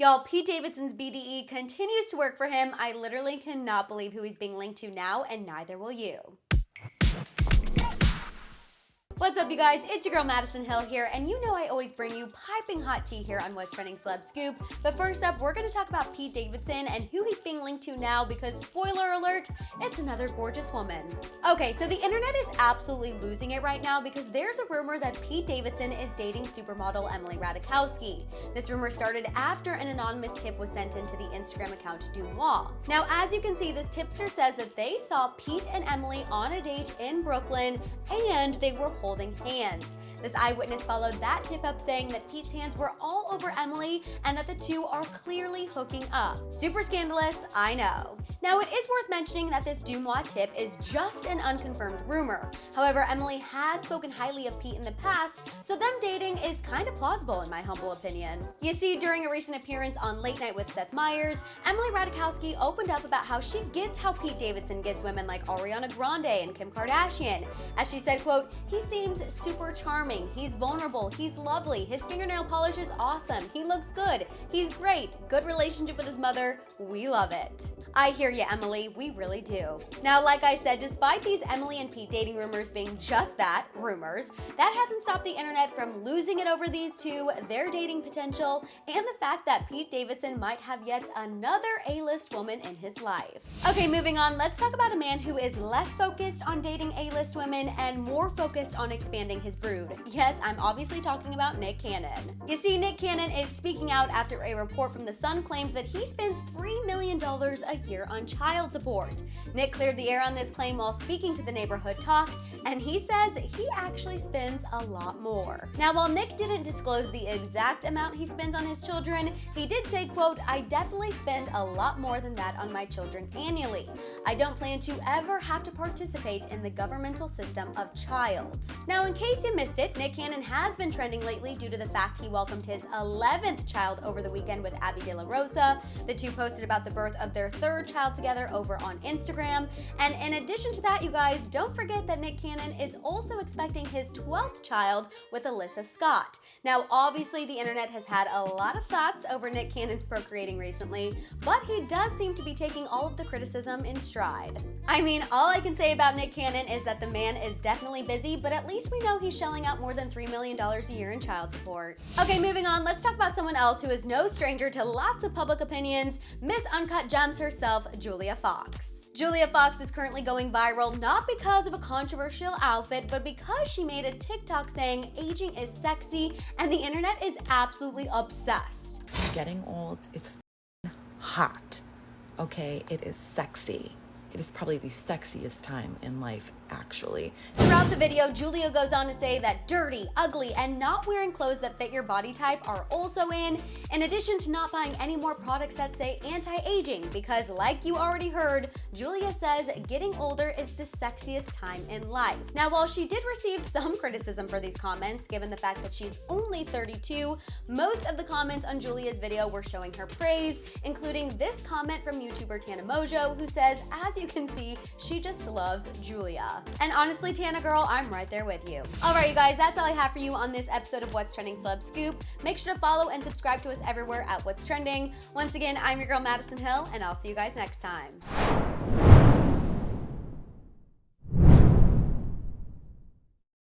Y'all, Pete Davidson's BDE continues to work for him. I literally cannot believe who he's being linked to now, and neither will you. What's up, you guys? It's your girl Madison Hill here, and you know I always bring you piping hot tea here on What's Trending Celeb Scoop. But first up, we're going to talk about Pete Davidson and who he's being linked to now because, spoiler alert, it's another gorgeous woman. Okay, so the internet is absolutely losing it right now because there's a rumor that Pete Davidson is dating supermodel Emily Ratajkowski. This rumor started after an anonymous tip was sent into the Instagram account Dumois. Now, as you can see, this tipster says that they saw Pete and Emily on a date in Brooklyn and they were holding hands. This eyewitness followed that tip up saying that Pete's hands were all over Emily and that the two are clearly hooking up. Super scandalous, I know. Now, it is worth mentioning that this Dumois tip is just an unconfirmed rumor. However, Emily has spoken highly of Pete in the past, so them dating is kind of plausible in my humble opinion. You see, during a recent appearance on Late Night with Seth Meyers, Emily Ratajkowski opened up about how she gets how Pete Davidson gets women like Ariana Grande and Kim Kardashian. As she said, quote, "He seems super charming, he's vulnerable, he's lovely, his fingernail polish is awesome, he looks good, he's great, good relationship with his mother, we love it." I hear you, Emily, we really do. Now, like I said, despite these Emily and Pete dating rumors being just that, rumors, that hasn't stopped the internet from losing it over these two, their dating potential, and the fact that Pete Davidson might have yet another A-list woman in his life. Okay, moving on, let's talk about a man who is less focused on dating A-list women and more focused on expanding his brood. Yes, I'm obviously talking about Nick Cannon. You see, Nick Cannon is speaking out after a report from The Sun claimed that he spends $3 million a year on child support. Nick cleared the air on this claim while speaking to the Neighborhood Talk, and he says he actually spends a lot more. Now, while Nick didn't disclose the exact amount he spends on his children, he did say, quote, "I definitely spend a lot more than that on my children annually. I don't plan to ever have to participate in the governmental system of child." Now, in case you missed it, Nick Cannon has been trending lately due to the fact he welcomed his 11th child over the weekend with Abby De La Rosa. The two posted about the birth of their third child together over on Instagram. And in addition to that, you guys, don't forget that Nick Cannon is also expecting his 12th child with Alyssa Scott. Now, obviously, the internet has had a lot of thoughts over Nick Cannon's procreating recently, but he does seem to be taking all of the criticism in stride. I mean, all I can say about Nick Cannon is that the man is definitely busy, but at least we know he's shelling out more than $3 million a year in child support. Okay, moving on, let's talk about someone else who is no stranger to lots of public opinions, Miss Uncut Gems herself, Julia Fox. Julia Fox is currently going viral not because of a controversial outfit, but because she made a TikTok saying aging is sexy, and the internet is absolutely obsessed. Getting old is hot, okay? It is sexy. It is probably the sexiest time in life, actually. Throughout the video, Julia goes on to say that dirty, ugly, and not wearing clothes that fit your body type are also in addition to not buying any more products that say anti-aging, because like you already heard, Julia says getting older is the sexiest time in life. Now, while she did receive some criticism for these comments, given the fact that she's only 32, most of the comments on Julia's video were showing her praise, including this comment from YouTuber Tana Mojo, who says, "As you can see, she just loves Julia." And honestly, Tana girl, I'm right there with you. All right, you guys, that's all I have for you on this episode of What's Trending Celeb Scoop. Make sure to follow and subscribe to us everywhere at What's Trending. Once again, I'm your girl Madison Hill, and I'll see you guys next time.